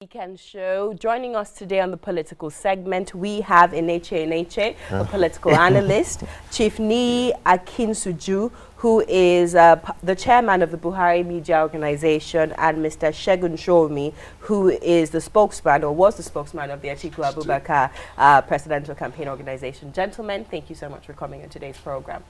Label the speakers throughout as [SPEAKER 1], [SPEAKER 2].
[SPEAKER 1] Weekend show. Joining us today on the political segment, we have Enenche, a political analyst, Chief Niyi Akinsuji, who is the chairman of the Buhari Media Organization, and Mr. Showunmi, who is the spokesman, or was the spokesman of the Atiku Abubakar Presidential Campaign Organization. Gentlemen, thank you so much for coming on today's program.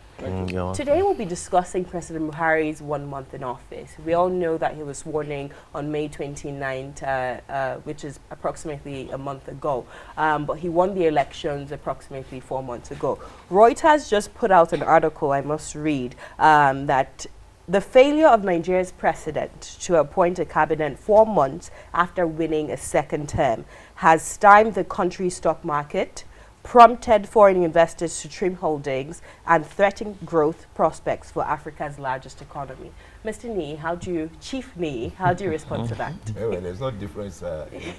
[SPEAKER 1] Today we'll be discussing President Buhari's 1 month in office. We all know that he was sworn in on May 29th, which is approximately a month ago. But he won the elections approximately 4 months ago. Reuters just put out an article I must read that the failure of Nigeria's president to appoint a cabinet 4 months after winning a second term has stymied the country's stock market, prompted foreign investors to trim holdings, and threatened growth prospects for Africa's largest economy. Mr. Niyi, Chief Niyi, how do you respond to that?
[SPEAKER 2] Well, there's no difference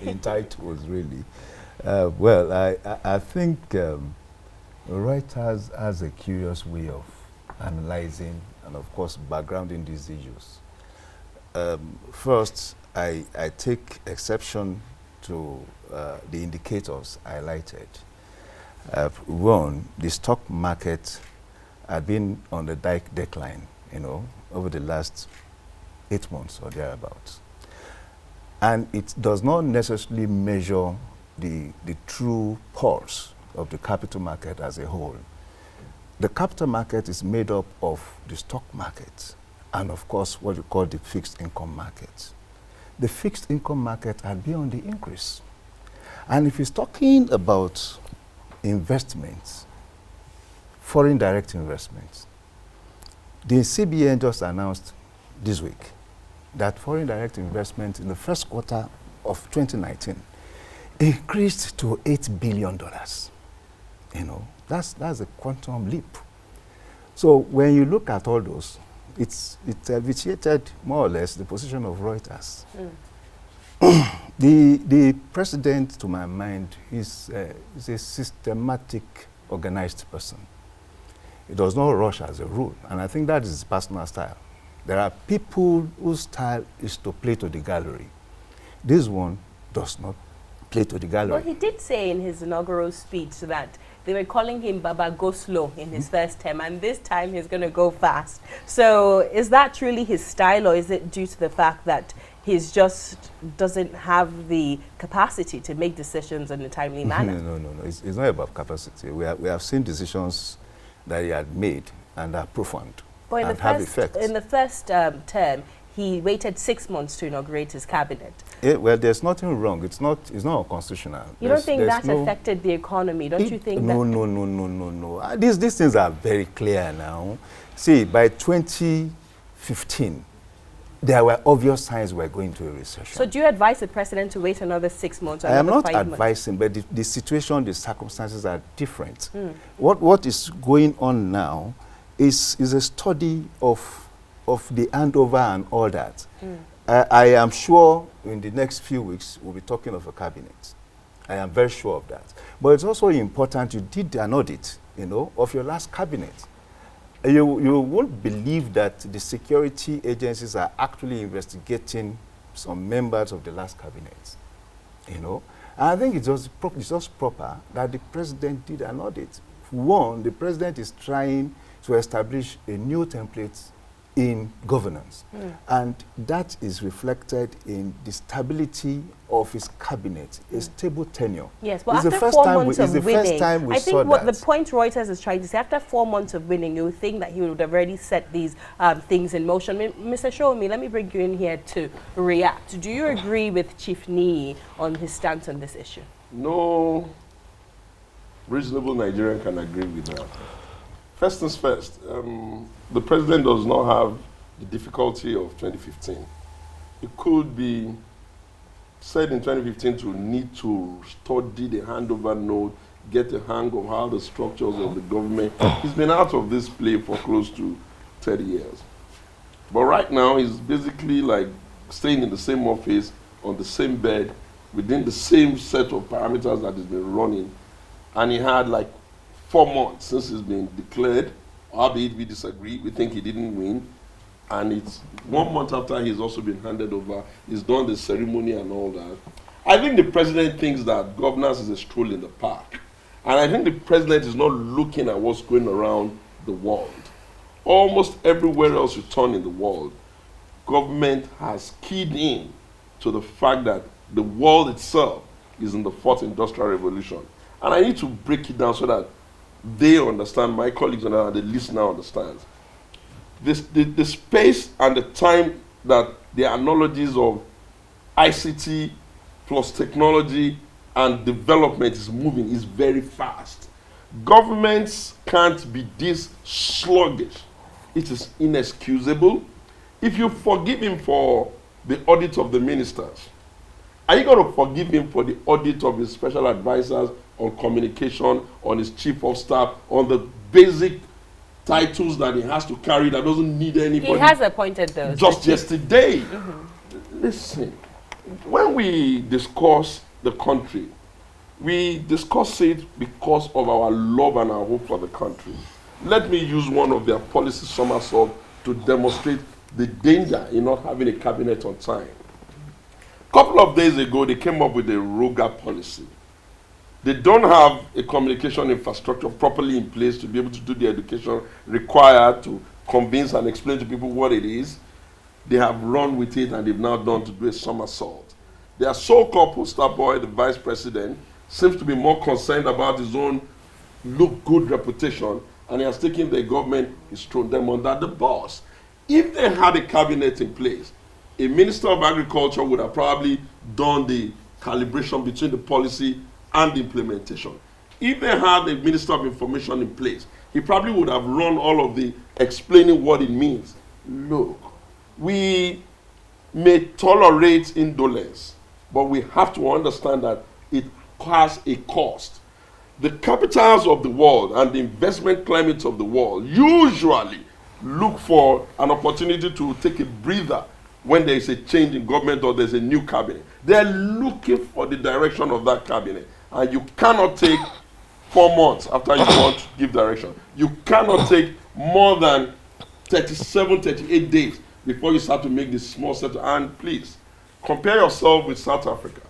[SPEAKER 2] in titles, really. I think Reuters has a curious way of analyzing and, of course, backgrounding these issues. First, I take exception to the indicators highlighted. One, the stock market had been on the decline, over the last 8 months or thereabouts. And it does not necessarily measure the true pulse of the capital market as a whole. The capital market is made up of the stock market and, of course, what you call the fixed income market. The fixed income market had been on the increase. And if he's talking about investments, foreign direct investments, the CBN just announced this week that foreign direct investment in the first quarter of 2019 increased to $8 billion. That's a quantum leap. So when you look at all those, it vitiated more or less the position of Reuters. The president, to my mind, is a systematic, organized person. He does not rush as a rule, and I think that is his personal style. There are people whose style is to play to the gallery. This one does not play to the gallery.
[SPEAKER 1] Well, he did say in his inaugural speech that they were calling him Baba Go Slow in his first term, and this time he's going to go fast. So is that truly his style, or is it due to the fact that he's just doesn't have the capacity to make decisions in a timely manner?
[SPEAKER 2] No. It's not about capacity. We have seen decisions that he had made and are profound and have effects.
[SPEAKER 1] In the first term, he waited 6 months to inaugurate his cabinet.
[SPEAKER 2] Well, there's nothing wrong. It's not unconstitutional.
[SPEAKER 1] You don't think that affected the economy? Don't you think that?
[SPEAKER 2] No. These things are very clear now. See, by 2015, there were obvious signs we're going to a recession.
[SPEAKER 1] So do you advise the president to wait another 6 months? Or
[SPEAKER 2] I am not
[SPEAKER 1] 5 months?
[SPEAKER 2] advising, but the situation, the circumstances are different. What is going on now is a study of the handover and all that. I am sure in the next few weeks we'll be talking of a cabinet. I am very sure of that. But it's also important you did an audit, of your last cabinet. You won't believe that the security agencies are actually investigating some members of the last cabinet. And I think it's just proper that the president did an audit. One, the president is trying to establish a new template in governance. And that is reflected in the stability of his cabinet, a stable tenure.
[SPEAKER 1] Yes, but after 4 months of winning, I think what
[SPEAKER 2] that.
[SPEAKER 1] The point Reuters is trying to say, after 4 months of winning, you would think that he would have already set these things in motion. Mr. Showunmi, let me bring you in here to react. Do you agree with Chief Niyi on his stance on this issue?
[SPEAKER 3] No reasonable Nigerian can agree with that. First things first, the president does not have the difficulty of 2015. It could be said in 2015 to need to study the handover note, get a hang of how the structures of the government. He's been out of this play for close to 30 years. But right now, he's basically like staying in the same office, on the same bed, within the same set of parameters that he's been running. And he had like 4 months since he's been declared, albeit we disagree, we think he didn't win. And it's 1 month after he's also been handed over, he's done the ceremony and all that. I think the president thinks that governance is a stroll in the park. And I think the president is not looking at what's going around the world. Almost everywhere else you turn in the world, government has keyed in to the fact that the world itself is in the fourth industrial revolution. And I need to break it down so that they understand, my colleagues understand, the listener understands. The space and the time that the analogies of ICT plus technology and development is moving is very fast. Governments can't be this sluggish. It is inexcusable. If you forgive him for the audit of the ministers, are you going to forgive him for the audit of his special advisors on communication, on his chief of staff, on the basic titles that he has to carry that doesn't need anybody?
[SPEAKER 1] He has appointed those.
[SPEAKER 3] Just yesterday. Listen, when we discuss the country, we discuss it because of our love and our hope for the country. Let me use one of their policy somersaults to demonstrate the danger in not having a cabinet on time. A couple of days ago, they came up with a ROGA policy. They don't have a communication infrastructure properly in place to be able to do the education required to convince and explain to people what it is. They have run with it and they've now done to do a somersault. Their so-called poster boy, the vice president, seems to be more concerned about his own look-good reputation, and he has taken the government, he's thrown them under the bus. If they had a cabinet in place, a minister of agriculture would have probably done the calibration between the policy and the implementation. If they had a minister of information in place, he probably would have run all of the explaining what it means. Look, we may tolerate indolence, but we have to understand that it has a cost. The capitals of the world and the investment climate of the world usually look for an opportunity to take a breather when there is a change in government or there's a new cabinet. They're looking for the direction of that cabinet. And you cannot take 4 months after you want to give direction. You cannot take more than 37, 38 days before you start to make this small set. And please, compare yourself with South Africa.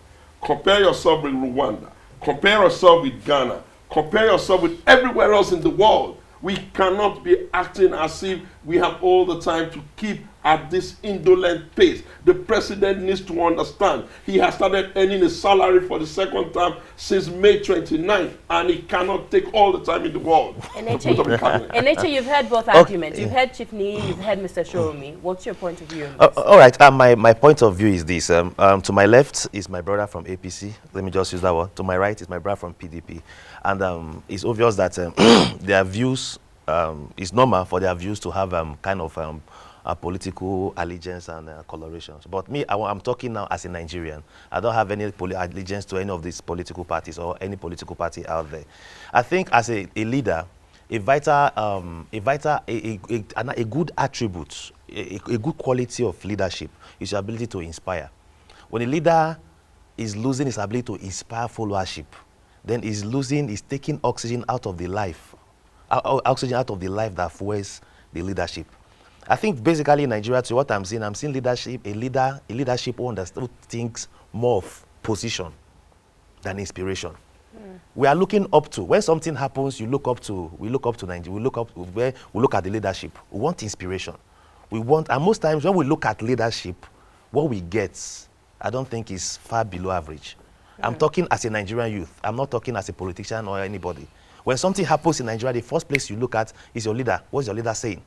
[SPEAKER 3] Compare yourself with Rwanda. Compare yourself with Ghana. Compare yourself with everywhere else in the world. We cannot be acting as if we have all the time to keep at this indolent pace. The president needs to understand he has started earning a salary for the second time since May 29th, and he cannot take all the time in the world.
[SPEAKER 1] Enenche, you've heard both arguments. You've heard Chief Niyi, you've heard Mr. Showunmi. What's your point of view on this?
[SPEAKER 4] All right, my point of view is this. To my left is my brother from APC. Let me just use that one. To my right is my brother from PDP. And it's obvious that their views, it's normal for their views to have kind of a political allegiance and colorations. But me, I'm talking now as a Nigerian. I don't have any allegiance to any of these political parties or any political party out there. I think as a leader, a good attribute, a good quality of leadership is your ability to inspire. When a leader is losing his ability to inspire followership, then he's taking oxygen out of the life, that fuels the leadership. I think basically in Nigeria, to what I'm seeing leadership, a leadership who thinks more of position than inspiration. We are looking up to, when something happens, we look up to Nigeria, we look at the leadership. We want inspiration. And most times when we look at leadership, what we get, I don't think is far below average. I'm talking as a Nigerian youth. I'm not talking as a politician or anybody. When something happens in Nigeria, the first place you look at is your leader. What's your leader saying?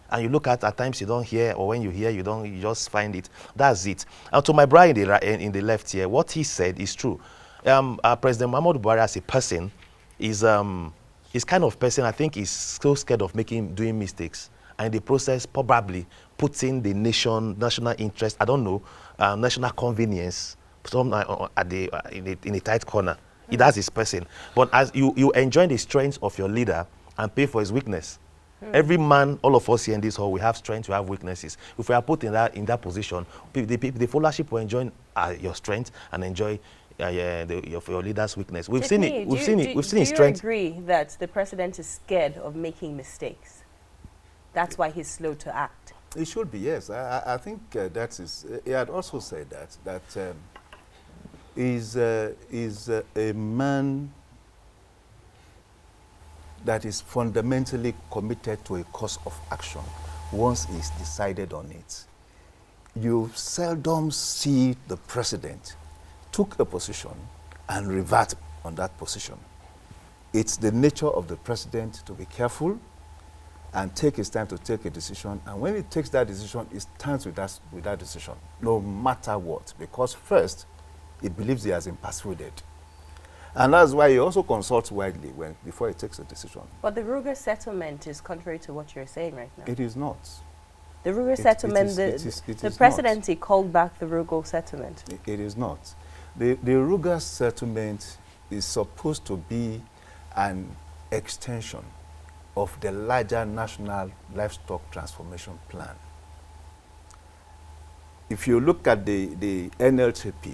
[SPEAKER 4] And you look at times you don't hear, or when you hear, you just find it. That's it. And to my brother in the left here, what he said is true. President Muhammadu Buhari as a person is kind of person, I think, is so scared of doing mistakes. And in the process, probably putting the national interest, I don't know, national convenience, in a tight corner. That's his person. But as you enjoy the strength of your leader and pay for his weakness. Every man, all of us here in this hall, we have strengths, we have weaknesses. If we are put in that position, the followership will enjoy your strength and enjoy your leader's weakness. We've seen it. We've seen his strength.
[SPEAKER 1] Do you agree that the president is scared of making mistakes? That's why he's slow to act.
[SPEAKER 2] It should be, yes. I think that is. He had also said that is a man that is fundamentally committed to a course of action once he's decided on it. You seldom see the president took a position and revert on that position. It's the nature of the president to be careful and take his time to take a decision. And when he takes that decision, he stands with that decision, no matter what. Because first, he believes he has been persuaded. And that's why he also consults widely before he takes a decision.
[SPEAKER 1] But the Ruger settlement is contrary to what you're saying right now.
[SPEAKER 2] It is not.
[SPEAKER 1] The Ruger settlement, the presidency called back the Ruger settlement.
[SPEAKER 2] It is not. The Ruger settlement is supposed to be an extension of the larger National Livestock Transformation Plan. If you look at the NLTP,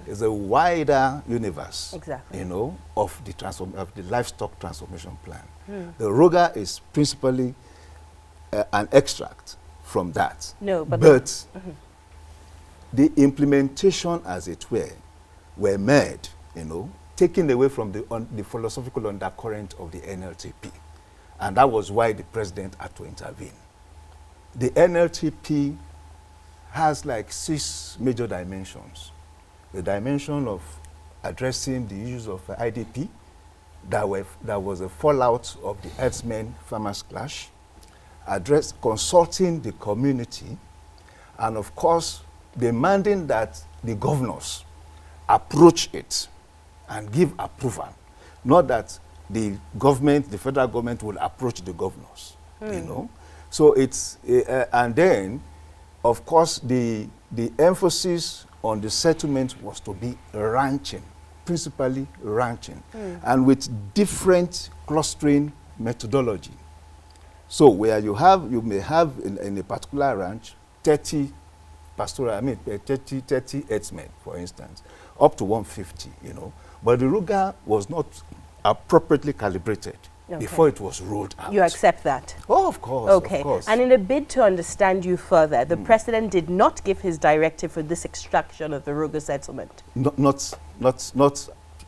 [SPEAKER 2] it's a wider universe,
[SPEAKER 1] exactly,
[SPEAKER 2] of the livestock transformation plan. The Ruger is principally an extract from that.
[SPEAKER 1] No, but
[SPEAKER 2] the implementation, as it were made, taken away from the philosophical undercurrent of the NLTP. And that was why the president had to intervene. The NLTP has like 6 major dimensions. The dimension of addressing the issues of IDP, that was a fallout of the herdsmen-farmers clash, consulting the community, and of course, demanding that the governors approach it and give approval, not that the federal government will approach the governors, So it's, and then, of course, the emphasis on the settlement was to be ranching, principally ranching, and with different clustering methodology. So where you may have in a particular ranch 30 30 herdsmen, for instance, up to 150, But the Ruger was not appropriately calibrated before it was rolled out.
[SPEAKER 1] You accept that?
[SPEAKER 2] Oh, of course.
[SPEAKER 1] Okay.
[SPEAKER 2] Of course.
[SPEAKER 1] And in a bid to understand you further, the president did not give his directive for this extraction of the Ruger settlement.
[SPEAKER 2] Not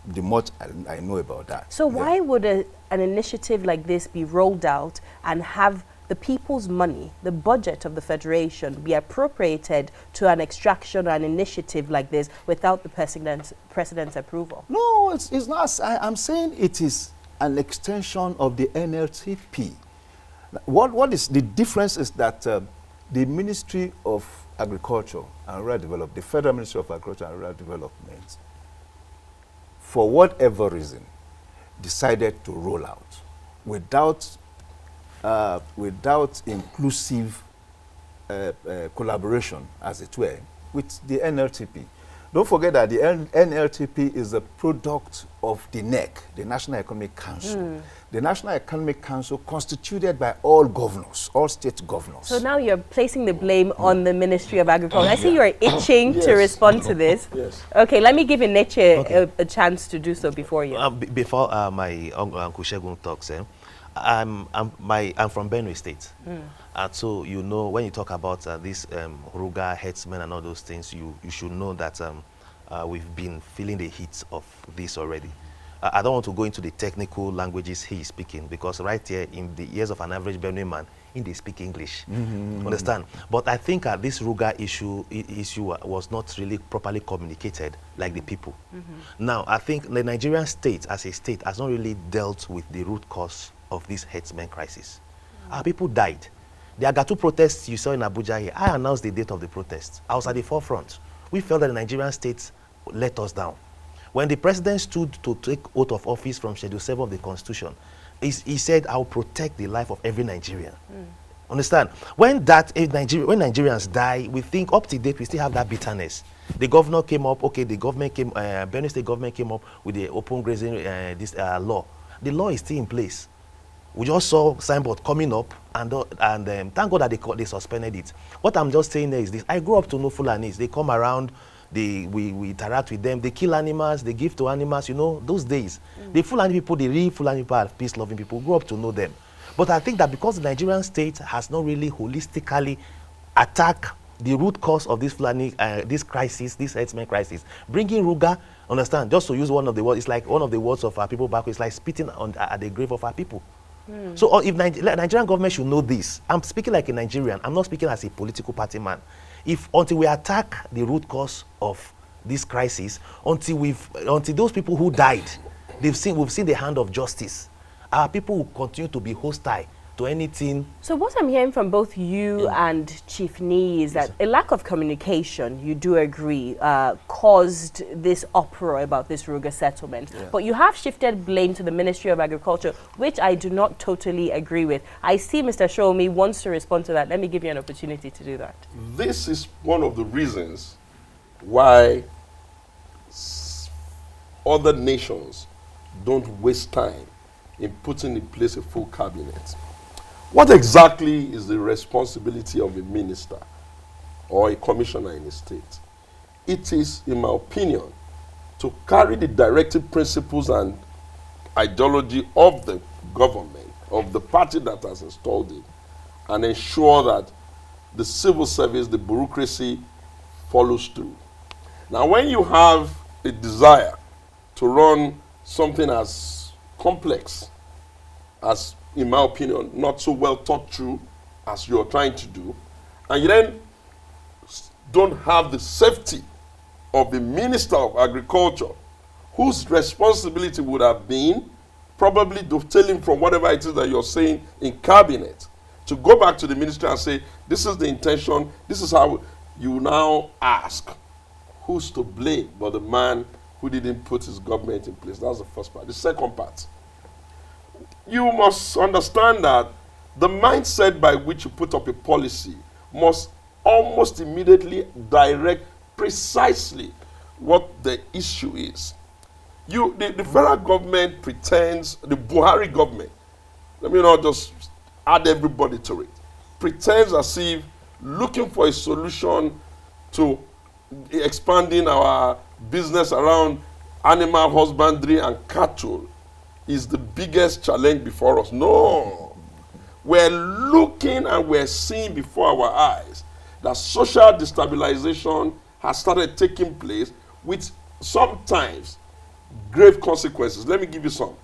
[SPEAKER 2] the much I know about that.
[SPEAKER 1] So why would an initiative like this be rolled out and have the people's money, the budget of the federation, be appropriated to an extraction or an initiative like this without the president's approval?
[SPEAKER 2] No, it's not. I'm saying it is an extension of the NLTP. What is the difference is that the Ministry of Agriculture and Rural Development, the Federal Ministry of Agriculture and Rural Development, for whatever reason, decided to roll out without inclusive collaboration, as it were, with the NLTP. Don't forget that the NLTP is a product of the NEC, the National Economic Council. The National Economic Council constituted by all governors, all state governors.
[SPEAKER 1] So now you're placing the blame on the Ministry of Agriculture. I see you're itching to respond to this.
[SPEAKER 3] Yes.
[SPEAKER 1] Okay, let me give Enenche a chance to do so before you.
[SPEAKER 4] Before my Uncle Segun talks, I'm from Benue State. And so, when you talk about this Ruger, herdsmen and all those things, you should know that we've been feeling the heat of this already. I don't want to go into the technical languages he is speaking, because right here in the ears of an average Benue man, they speak English. Understand? But I think this Ruger issue was not really properly communicated like the people. Now, I think the Nigerian state as a state has not really dealt with the root cause of this herdsmen crisis. Our people died. The Agatu protests you saw in Abuja here, I announced the date of the protest. I was at the forefront. We felt that the Nigerian state let us down. When the president stood to take oath of office from Schedule 7 of the Constitution, he said, I'll protect the life of every Nigerian. Understand? When Nigerians die, we think up to date we still have that bitterness. The governor came up, Benue State government came up with the open grazing law. The law is still in place. We just saw signboard coming up, and thank God that they suspended it. What I'm just saying there is this: I grew up to know Fulanis. They come around, we interact with them. They kill animals, they give to animals. Those days, the Fulani people, the real Fulani people, are peace-loving people. Grew up to know them. But I think that because the Nigerian state has not really holistically attacked the root cause of this Fulani, this crisis, this herdsmen crisis. Bringing Ruga, understand, just to use one of the words, it's like one of the words of our people back, it's like spitting on, at the grave of our people. So if Nigerian government should know this, I'm speaking like a Nigerian, I'm not speaking as a political party man. If until we attack the root cause of this crisis, until those people who died, we've seen the hand of justice, our people will continue to be hostile to anything. So
[SPEAKER 1] what I'm hearing from both you and Chief Niyi is that a lack of communication, you do agree, caused this uproar about this Ruga settlement. But you have shifted blame to the Ministry of Agriculture, which I do not totally agree with. I see Mr. Showunmi wants to respond to that. Let me give you an opportunity to do that.
[SPEAKER 3] This is one of the reasons why other nations don't waste time in putting in place a full cabinet. What exactly is the responsibility of a minister or a commissioner in a state? It is, in my opinion, to carry the directive principles and ideology of the government, of the party that has installed it, and ensure that the civil service, the bureaucracy, follows through. Now, when you have a desire to run something as complex as, in my opinion, not so well thought through as you're trying to do, and you then don't have the safety of the Minister of Agriculture, whose responsibility would have been probably dovetailing from whatever it is that you're saying in cabinet, to go back to the ministry and say, this is the intention, this is how you now ask, who's to blame but the man who didn't put his government in place? That's the first part. The second part, you must understand that the mindset by which you put up a policy must almost immediately direct precisely what the issue is. The federal government pretends, the Buhari government, let me not just add everybody to it, pretends as if looking for a solution to expanding our business around animal husbandry and cattle is the biggest challenge before us. No. We're looking and we're seeing before our eyes that social destabilization has started taking place with sometimes grave consequences. Let me give you some.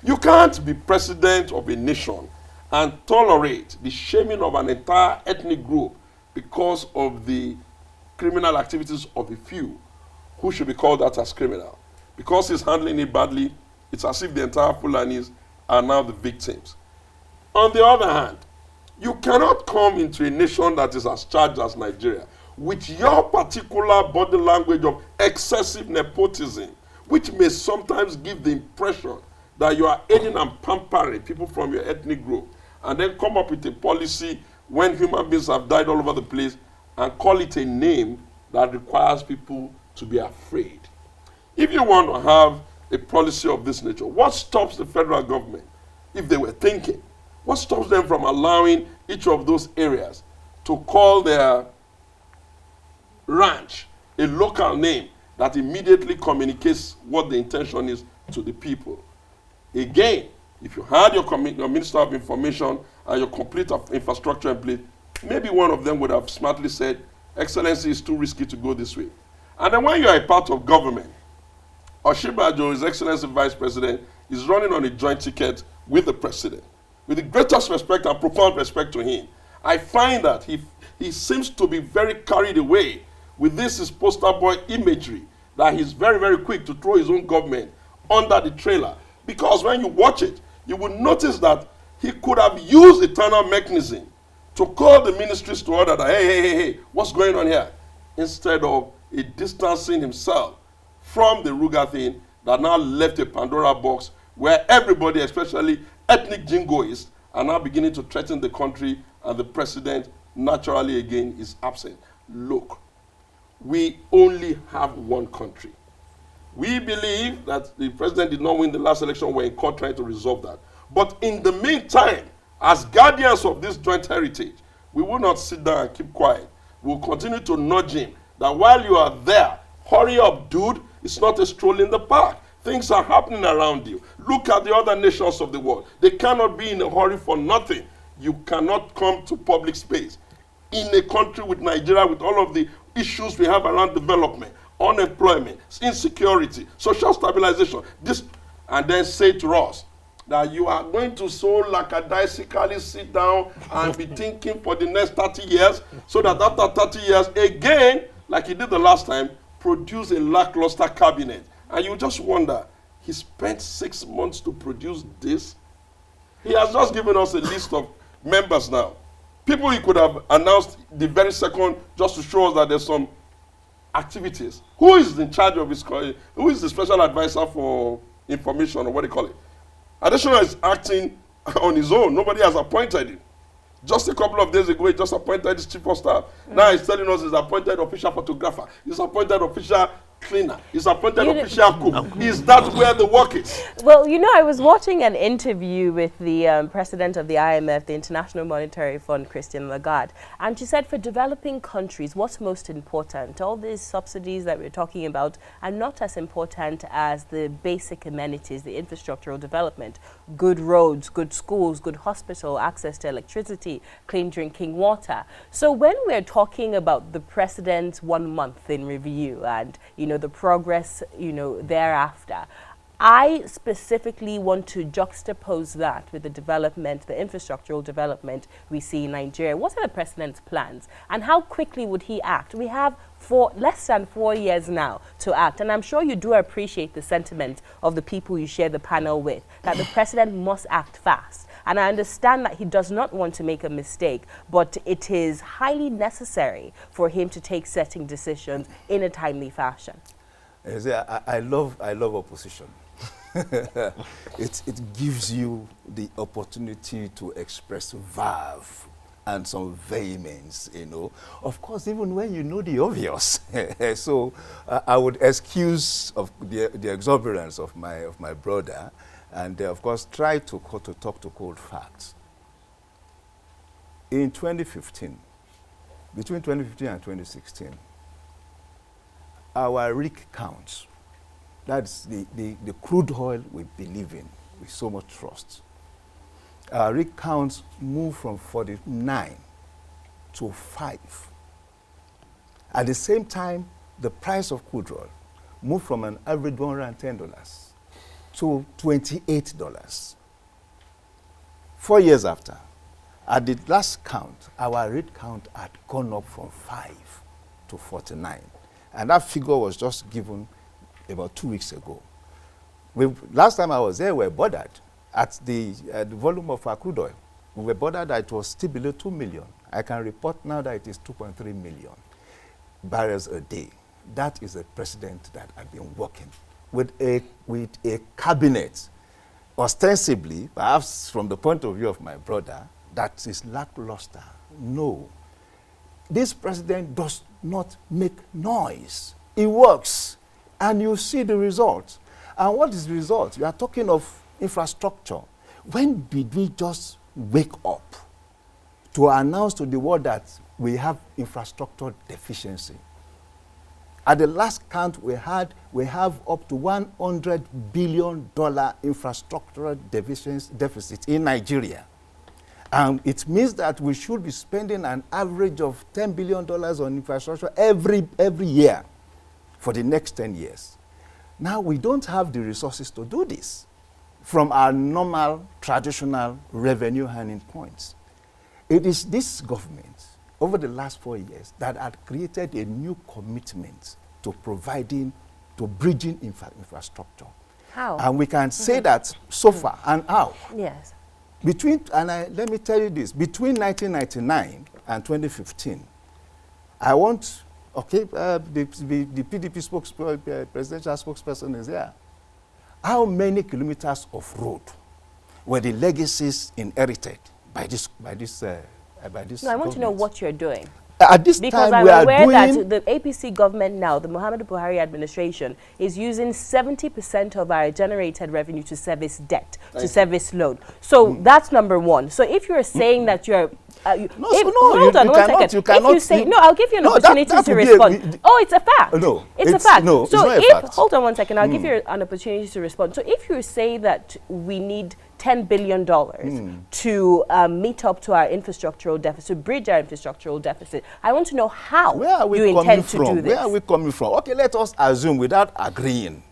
[SPEAKER 3] You can't be president of a nation and tolerate the shaming of an entire ethnic group because of the criminal activities of a few who should be called out as criminal. Because he's handling it badly, it's as if the entire Fulanis are now the victims. On the other hand, you cannot come into a nation that is as charged as Nigeria with your particular body language of excessive nepotism, which may sometimes give the impression that you are aiding and pampering people from your ethnic group, and then come up with a policy when human beings have died all over the place and call it a name that requires people to be afraid. If you want to have a policy of this nature, what stops the federal government, if they were thinking, what stops them from allowing each of those areas to call their ranch a local name that immediately communicates what the intention is to the people? Again, if you had your Minister of Information and your complete infrastructure in place, maybe one of them would have smartly said, Excellency, is too risky to go this way. And then when you are a part of government, Oshibajo, His Excellency Vice President, is running on a joint ticket with the President. With the greatest respect and profound respect to him, I find that he seems to be very carried away with this his poster boy imagery, that he's very, very quick to throw his own government under the trailer. Because when you watch it, you will notice that he could have used the tunnel mechanism to call the ministries to order that, hey, what's going on here? Instead of distancing himself from the Ruga thing that now left a Pandora box where everybody, especially ethnic jingoists, are now beginning to threaten the country, and the president naturally again is absent. Look, we only have one country. We believe that the president did not win the last election. We're in court trying to resolve that. But in the meantime, as guardians of this joint heritage, we will not sit down and keep quiet. We'll continue to nudge him that while you are there, hurry up, dude. It's not a stroll in the park. Things are happening around you. Look at the other nations of the world. They cannot be in a hurry for nothing. You cannot come to public space in a country with Nigeria, with all of the issues we have around development, unemployment, insecurity, social stabilization, this, and then say to us that you are going to so lackadaisically sit down and be thinking for the next 30 years, so that after 30 years, again, like he did the last time, produce a lackluster cabinet. And you just wonder, he spent 6 months to produce this? He has just given us a list of members now. People he could have announced the very second just to show us that there's some activities. Who is in charge of his, who is the special advisor for information, or what do you call it? Additional is acting on his own. Nobody has appointed him. Just a couple of days ago, he just appointed his chief of staff. Now he's telling us he's appointed official photographer. He's appointed official cleaner. He's appointed official cook. Is that where the work is?
[SPEAKER 1] Well, you know, I was watching an interview with the president of the IMF, the International Monetary Fund, Christine Lagarde, and she said for developing countries, what's most important? All these subsidies that we're talking about are not as important as the basic amenities, the infrastructural development, good roads, good schools, good hospital, access to electricity, clean drinking water. So when we're talking about the president's 1 month in review and, you know, the progress, you know, thereafter, I specifically want to juxtapose that with the development, the infrastructural development we see in Nigeria. What are the president's plans and how quickly would he act? We have less than 4 years now to act, and I'm sure you do appreciate the sentiment of the people you share the panel with, that the president must act fast. And I understand that he does not want to make a mistake, but it is highly necessary for him to take certain decisions in a timely fashion.
[SPEAKER 2] I love opposition. It gives you the opportunity to express verve and some vehemence, you know. Of course, even when you know the obvious. So I would excuse of the exuberance of my brother, and of course try to talk to cold facts. In 2015, between 2015 and 2016, our rig counts, that's the crude oil we believe in with so much trust, our rig counts moved from 49 to 5. At the same time, the price of crude oil moved from an average $110 to $28. 4 years after, at the last count, our rig count had gone up from 5 to 49. And that figure was just given about 2 weeks ago. Last time I was there, we were bothered at the volume of our crude oil. We were bothered that it was still below 2 million. I can report now that it is 2.3 million barrels a day. That is a precedent that I've been working with a cabinet, ostensibly, perhaps from the point of view of my brother, that is lackluster. No. This president does not make noise. It works, and you see the results. And what is the result? You are talking of infrastructure. When did we just wake up to announce to the world that we have infrastructure deficiency? At the last count we have up to $100 billion infrastructural deficit in Nigeria. It means that we should be spending an average of $10 billion on infrastructure every year for the next 10 years. Now we don't have the resources to do this from our normal, traditional revenue earning points. It is this government, over the last 4 years, that had created a new commitment to bridging infrastructure.
[SPEAKER 1] How?
[SPEAKER 2] And we can say that so far, and how?
[SPEAKER 1] Yes.
[SPEAKER 2] Let me tell you this, between 1999 and 2015, I want, okay, the PDP presidential spokesperson is there. How many kilometers of road were the legacies inherited by this
[SPEAKER 1] No, I want to know what you're doing.
[SPEAKER 2] At this
[SPEAKER 1] because
[SPEAKER 2] time,
[SPEAKER 1] I'm
[SPEAKER 2] we are
[SPEAKER 1] aware
[SPEAKER 2] doing
[SPEAKER 1] that the APC government now, the Muhammadu Buhari administration, is using 70% of our generated revenue to service debt, to service loan. So that's number one. So if you're saying that you're Hold on one second.
[SPEAKER 2] You cannot,
[SPEAKER 1] if you say, no, I'll give you an opportunity to respond. It's a fact.
[SPEAKER 2] No,
[SPEAKER 1] it's a fact.
[SPEAKER 2] No,
[SPEAKER 1] so
[SPEAKER 2] it's not a fact.
[SPEAKER 1] Hold on one second, I'll give you an opportunity to respond. So if you say that we need $10 billion to meet up to our infrastructural deficit, bridge our infrastructural deficit, I want to know how you intend to do this.
[SPEAKER 2] Where are we coming from? Okay, let us assume, without agreeing,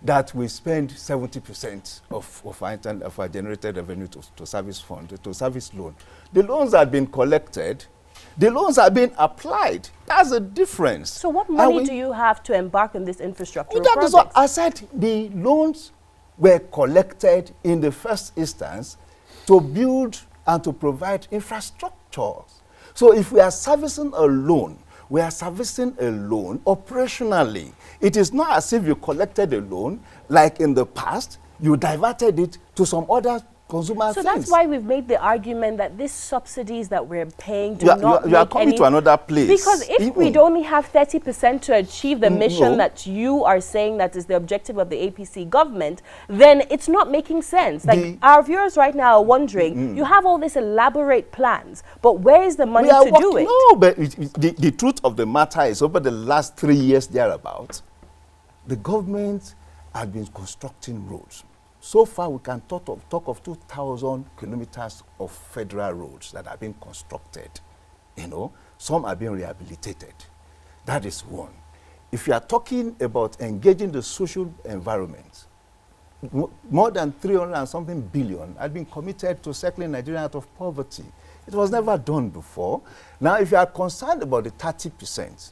[SPEAKER 2] that we spend 70% of our generated revenue to service fund, to service loan. The loans have been collected. The loans are being applied. That's a difference.
[SPEAKER 1] So what money do you have to embark on this infrastructure
[SPEAKER 2] project?
[SPEAKER 1] That
[SPEAKER 2] is what I said. The loans were collected in the first instance to build and to provide infrastructures. So if we are servicing a loan, we are servicing a loan operationally. It is not as if you collected a loan like in the past, you diverted it to some other consumer
[SPEAKER 1] So
[SPEAKER 2] things.
[SPEAKER 1] that's why we've made the argument that these subsidies that we're paying do
[SPEAKER 2] you are
[SPEAKER 1] make
[SPEAKER 2] coming
[SPEAKER 1] any,
[SPEAKER 2] to another place.
[SPEAKER 1] Because if we'd only have 30% to achieve the mission that you are saying that is the objective of the APC government, then it's not making sense. Like our viewers right now are wondering, you have all these elaborate plans, but where is the money to do it?
[SPEAKER 2] No, but the truth of the matter is, over the last 3 years thereabouts, the government had been constructing roads. So far, we can talk of 2,000 kilometers of federal roads that have been constructed. Some are being rehabilitated. That is one. If you are talking about engaging the social environment, more than 300 and something billion had been committed to circling Nigeria out of poverty. It was never done before. Now, if you are concerned about the 30%,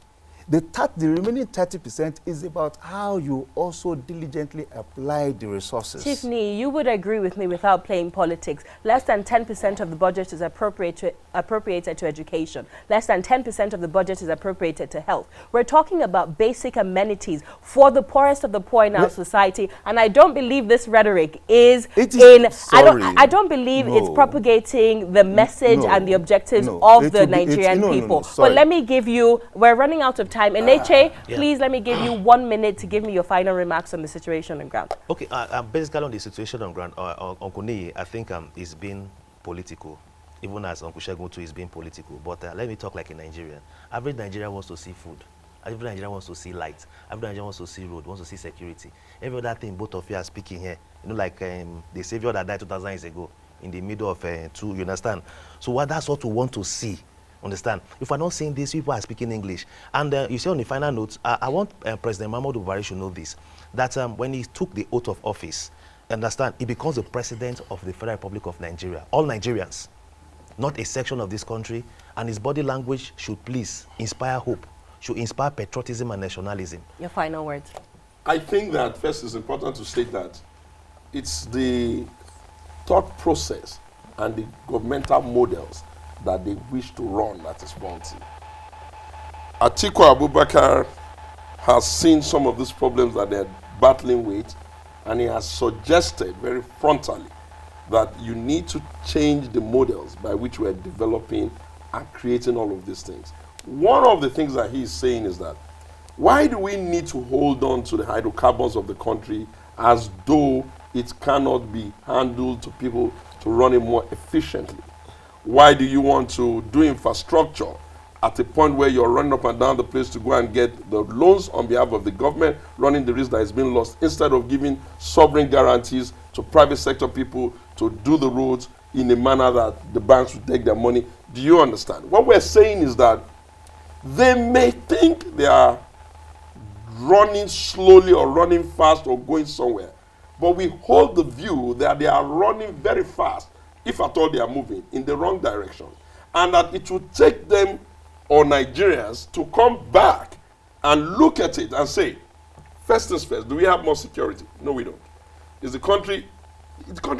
[SPEAKER 2] the remaining 30% is about how you also diligently apply the resources.
[SPEAKER 1] Chief Niyi, you would agree with me without playing politics. Less than 10% of the budget is appropriated to education. Less than 10% of the budget is appropriated to health. We're talking about basic amenities for the poorest of the poor in our society, and I don't believe this rhetoric I don't believe it's propagating the message and the objectives of the Nigerian people. But let me give you, we're running out of time. Enenche, please let me give you 1 minute to give me your final remarks on the situation on ground.
[SPEAKER 4] Okay, basically on the situation on ground, Uncle Niyi, I think it's been political, even as Uncle Segun too is being political. But let me talk like a Nigerian. Average Nigerian wants to see food. Every Nigerian wants to see light. Every Nigerian wants to see road, wants to see security. Every other thing both of you are speaking here, like the savior that died 2,000 years ago in the middle of two, you understand? So that's what we want to see. Understand? If we're not saying this, people are speaking English. And you see on the final notes, I want President Muhammadu Buhari should know this, that when he took the oath of office, understand, he becomes the president of the Federal Republic of Nigeria. All Nigerians, not a section of this country, and his body language should please inspire hope, should inspire patriotism and nationalism.
[SPEAKER 1] Your final words.
[SPEAKER 3] I think that first it's important to state that it's the thought process and the governmental models that they wish to run that is faulty. Atiku Abubakar has seen some of these problems that they're battling with, and he has suggested very frontally that you need to change the models by which we're developing and creating all of these things. One of the things that he's saying is that, why do we need to hold on to the hydrocarbons of the country as though it cannot be handled to people to run it more efficiently? Why do you want to do infrastructure at a point where you're running up and down the place to go and get the loans on behalf of the government, running the risk that is being lost, instead of giving sovereign guarantees to private sector people to do the roads in a manner that the banks will take their money? Do you understand? What we're saying is that they may think they are running slowly or running fast or going somewhere, but we hold the view that they are running very fast, if at all they are moving in the wrong direction, and that it will take them or Nigerians to come back and look at it and say, first things first, do we have more security? No, we don't. The country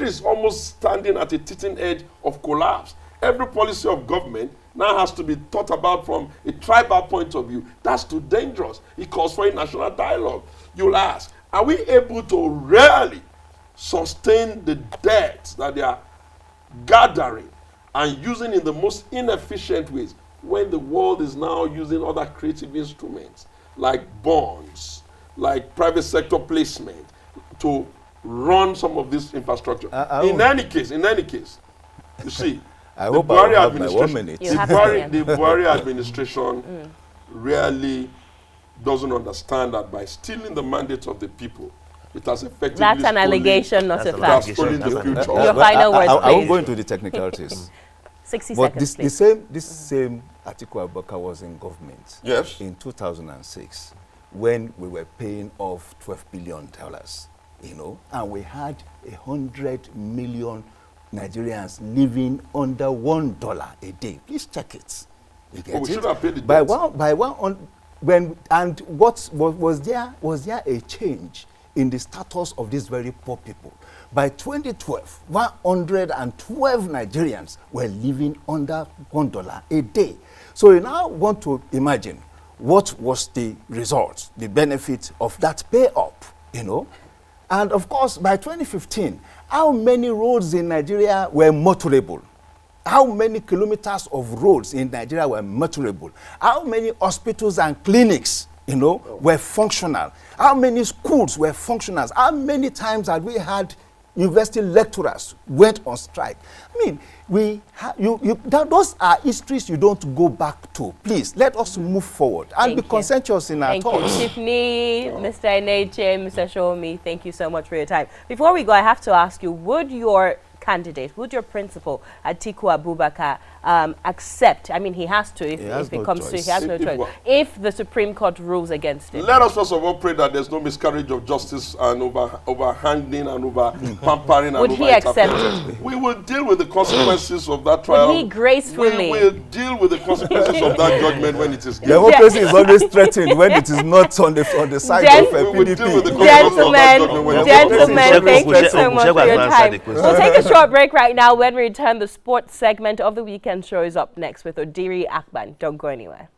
[SPEAKER 3] is almost standing at a teething edge of collapse. Every policy of government now has to be thought about from a tribal point of view. That's too dangerous. It calls for a national dialogue. You'll ask, are we able to really sustain the debt that they are gathering and using in the most inefficient ways when the world is now using other creative instruments like bonds, like private sector placement to run some of this infrastructure? In any case, you see,
[SPEAKER 2] I hope I will have my 1 minute.
[SPEAKER 1] You have it,
[SPEAKER 3] The Buhari administration really doesn't understand that by stealing the mandate of the people, it has effectively
[SPEAKER 1] That's an allegation, not a
[SPEAKER 3] It has
[SPEAKER 1] fact.
[SPEAKER 3] stolen the future.
[SPEAKER 1] Your final words,
[SPEAKER 2] I won't
[SPEAKER 1] please.
[SPEAKER 2] go into the technicalities.
[SPEAKER 1] 60
[SPEAKER 2] But
[SPEAKER 1] seconds,
[SPEAKER 2] this same Atiku Abubakar was in government in 2006 when we were paying off $12 billion, you know, and we had 100 million Nigerians living under $1 a day. Please check it. You get
[SPEAKER 3] we
[SPEAKER 2] it?
[SPEAKER 3] should have paid the
[SPEAKER 2] by
[SPEAKER 3] debt.
[SPEAKER 2] was there a change in the status of these very poor people? By 2012, 112 Nigerians were living under $1 a day. So you now want to imagine what was the result, the benefit of that pay up, you know? And of course, by 2015, how many roads in Nigeria were motorable? How many kilometers of roads in Nigeria were motorable? How many hospitals and clinics, you know, were functional? How many schools were functional? How many times had we had university lecturers went on strike? I mean, those are histories you don't go back to. Please, let us move forward and be consensuous in our thoughts.
[SPEAKER 1] Thank you, Chief Niyi, Mr. Enenche, Mr. Showunmi, thank you so much for your time. Before we go, I have to ask you, would your candidate, would your principal, Atiku Abubakar, accept? I mean, he has to if it comes to it. He has no choice. If the Supreme Court rules against him.
[SPEAKER 3] Let us first of all pray that there's no miscarriage of justice and overhanding and over pampering.
[SPEAKER 1] Would he accept it?
[SPEAKER 3] We will deal with the consequences of that trial.
[SPEAKER 1] Would he gracefully?
[SPEAKER 3] We will deal with the consequences of that judgment when it is given.
[SPEAKER 2] Democracy is always threatened when it is not on the side of PDP.
[SPEAKER 1] Gentlemen, thank you so much for your time. We'll take a short break right now. When we return, the sports segment of the weekend show is up next with Odiri Akban. Don't go anywhere.